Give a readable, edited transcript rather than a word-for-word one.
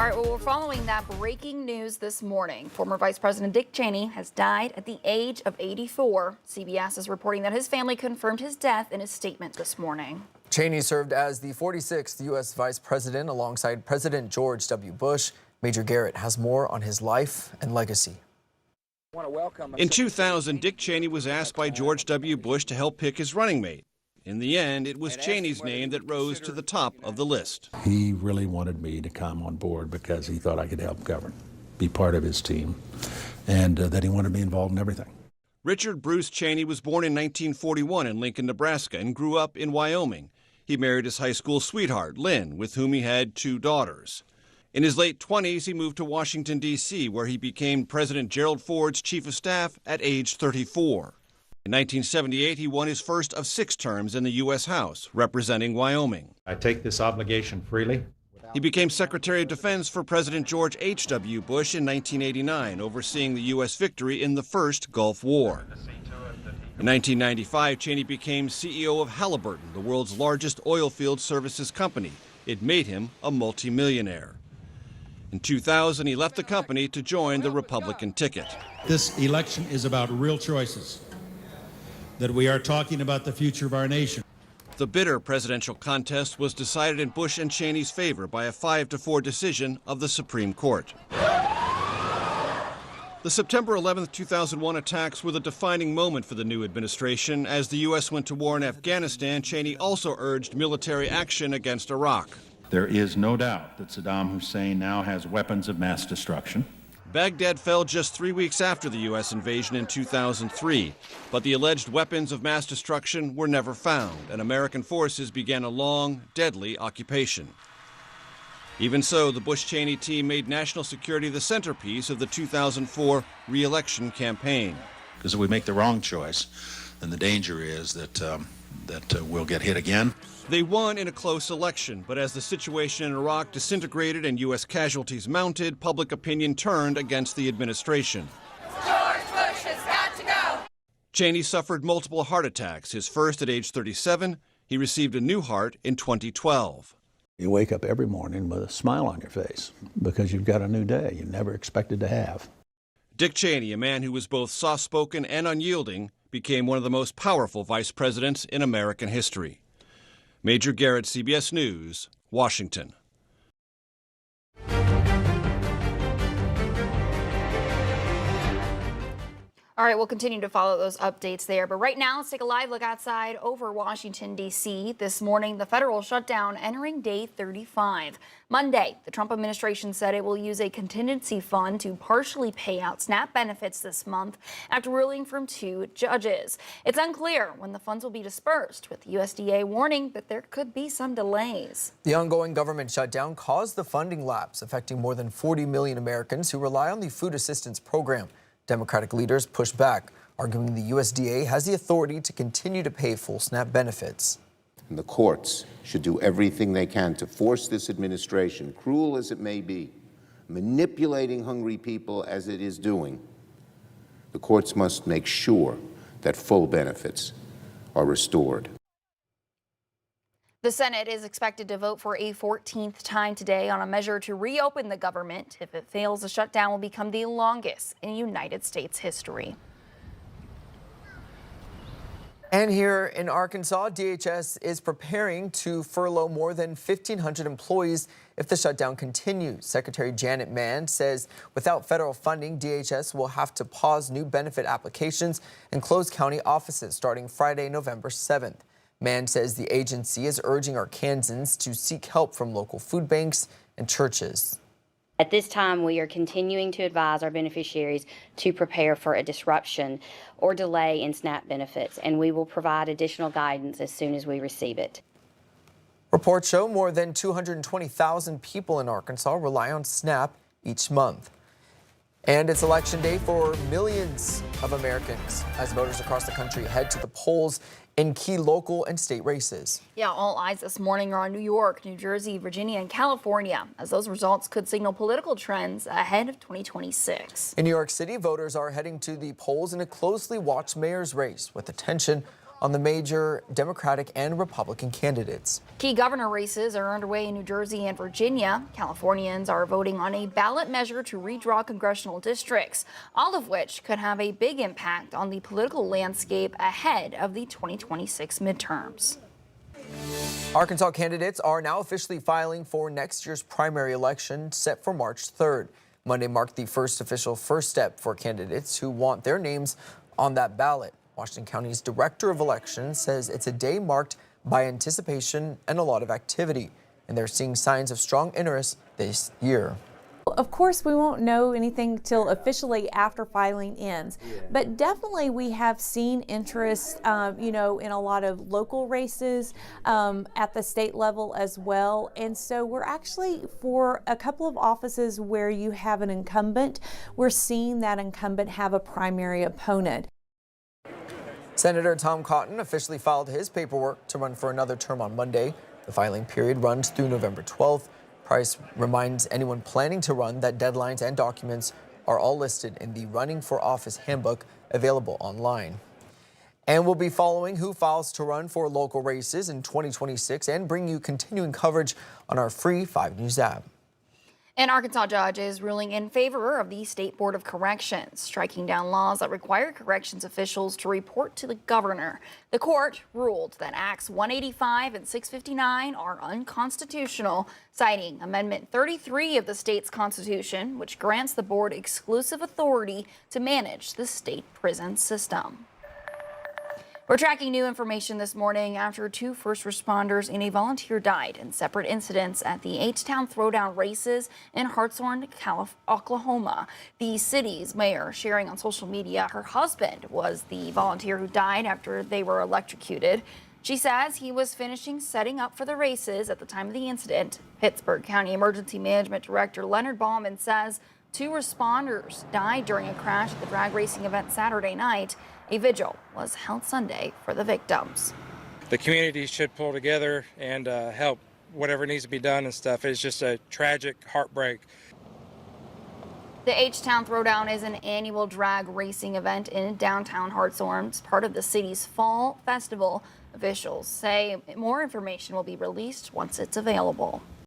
All right, well, we're following that breaking news this morning. Former Vice President Dick Cheney has died at the age of 84. CBS is reporting that his family confirmed his death in a statement this morning. Cheney served as the 46th U.S. Vice President alongside President George W. Bush. Major Garrett has more on his life and legacy. In 2000, Dick Cheney was asked by George W. Bush to help pick his running mate. In the end, it was Cheney's name that rose to the top of the list. He really wanted me to come on board because he thought I could help govern, be part of his team, and that he wanted me involved in everything. Richard Bruce Cheney was born in 1941 in Lincoln, Nebraska, and grew up in Wyoming. He married his high school sweetheart, Lynn, with whom he had 2 daughters. In his late 20s, he moved to Washington, D.C., where he became President Gerald Ford's chief of staff at age 34. In 1978, he won his first of 6 terms in the U.S. House, representing Wyoming. I take this obligation freely. He became Secretary of Defense for President George H.W. Bush in 1989, overseeing the U.S. victory in the first Gulf War. In 1995, Cheney became CEO of Halliburton, the world's largest oilfield services company. It made him a multimillionaire. In 2000, he left the company to join the Republican ticket. This election is about real choices, that we are talking about the future of our nation. The bitter presidential contest was decided in Bush and Cheney's favor by a 5-4 decision of the Supreme Court. The September 11, 2001 attacks were the defining moment for the new administration. As the U.S. went to war in Afghanistan, Cheney also urged military action against Iraq. There is no doubt that Saddam Hussein now has weapons of mass destruction. Baghdad fell just 3 weeks after the U.S. invasion in 2003, but the alleged weapons of mass destruction were never found, and American forces began a long, deadly occupation. Even so, the Bush-Cheney team made national security the centerpiece of the 2004 re-election campaign. Because if we make the wrong choice, then the danger is that we'll get hit again. They won in a close election, but as the situation in Iraq disintegrated and U.S. casualties mounted, public opinion turned against the administration. George Bush has got to go! Cheney suffered multiple heart attacks, his first at age 37. He received a new heart in 2012. You wake up every morning with a smile on your face because you've got a new day you never expected to have. Dick Cheney, a man who was both soft-spoken and unyielding, became one of the most powerful vice presidents in American history. Major Garrett, CBS News, Washington. All right, we'll continue to follow those updates there. But right now, let's take a live look outside over Washington, D.C. This morning, the federal shutdown entering day 35. Monday, the Trump administration said it will use a contingency fund to partially pay out SNAP benefits this month after ruling from 2 judges. It's unclear when the funds will be dispersed, with the USDA warning that there could be some delays. The ongoing government shutdown caused the funding lapse, affecting more than 40 million Americans who rely on the food assistance program. Democratic leaders pushed back, arguing the USDA has the authority to continue to pay full SNAP benefits. And the courts should do everything they can to force this administration, cruel as it may be, manipulating hungry people as it is doing. The courts must make sure that full benefits are restored. The Senate is expected to vote for a 14th time today on a measure to reopen the government. If it fails, the shutdown will become the longest in United States history. And here in Arkansas, DHS is preparing to furlough more than 1,500 employees if the shutdown continues. Secretary Janet Mann says without federal funding, DHS will have to pause new benefit applications and close county offices starting Friday, November 7th. Mann says the agency is urging Arkansans to seek help from local food banks and churches. At this time, we are continuing to advise our beneficiaries to prepare for a disruption or delay in SNAP benefits, and we will provide additional guidance as soon as we receive it. Reports show more than 220,000 people in Arkansas rely on SNAP each month. And it's election day for millions of Americans as voters across the country head to the polls in key local and state races. Yeah, all eyes this morning are on New York, New Jersey, Virginia, and California, as those results could signal political trends ahead of 2026. In New York City, voters are heading to the polls in a closely watched mayor's race with attention on the major Democratic and Republican candidates. Key governor races are underway in New Jersey and Virginia. Californians are voting on a ballot measure to redraw congressional districts, all of which could have a big impact on the political landscape ahead of the 2026 midterms. Arkansas candidates are now officially filing for next year's primary election set for March 3rd. Monday marked the first official first step for candidates who want their names on that ballot. Washington County's Director of Elections says it's a day marked by anticipation and a lot of activity, and they're seeing signs of strong interest this year. Of course, we won't know anything till officially after filing ends, but definitely we have seen interest, in a lot of local races at the state level as well. And so we're actually, for a couple of offices where you have an incumbent, we're seeing that incumbent have a primary opponent. Senator Tom Cotton officially filed his paperwork to run for another term on Monday. The filing period runs through November 12th. Price reminds anyone planning to run that deadlines and documents are all listed in the Running for Office handbook available online. And we'll be following who files to run for local races in 2026 and bring you continuing coverage on our free 5 News app. An Arkansas judge is ruling in favor of the State Board of Corrections, striking down laws that require corrections officials to report to the governor. The court ruled that Acts 185 and 659 are unconstitutional, citing Amendment 33 of the state's constitution, which grants the board exclusive authority to manage the state prison system. We're tracking new information this morning after 2 first responders and a volunteer died in separate incidents at the H-Town Throwdown races in Hartshorn, Oklahoma. The city's mayor sharing on social media her husband was the volunteer who died after they were electrocuted. She says he was finishing setting up for the races at the time of the incident. Pittsburgh County Emergency Management Director Leonard Bauman says 2 responders died during a crash at the drag racing event Saturday night. A vigil was held Sunday for the victims. The community should pull together and help whatever needs to be done and stuff. It's just a tragic heartbreak. The H-Town Throwdown is an annual drag racing event in downtown Hartshorn. It's part of the city's fall festival. Officials say more information will be released once it's available.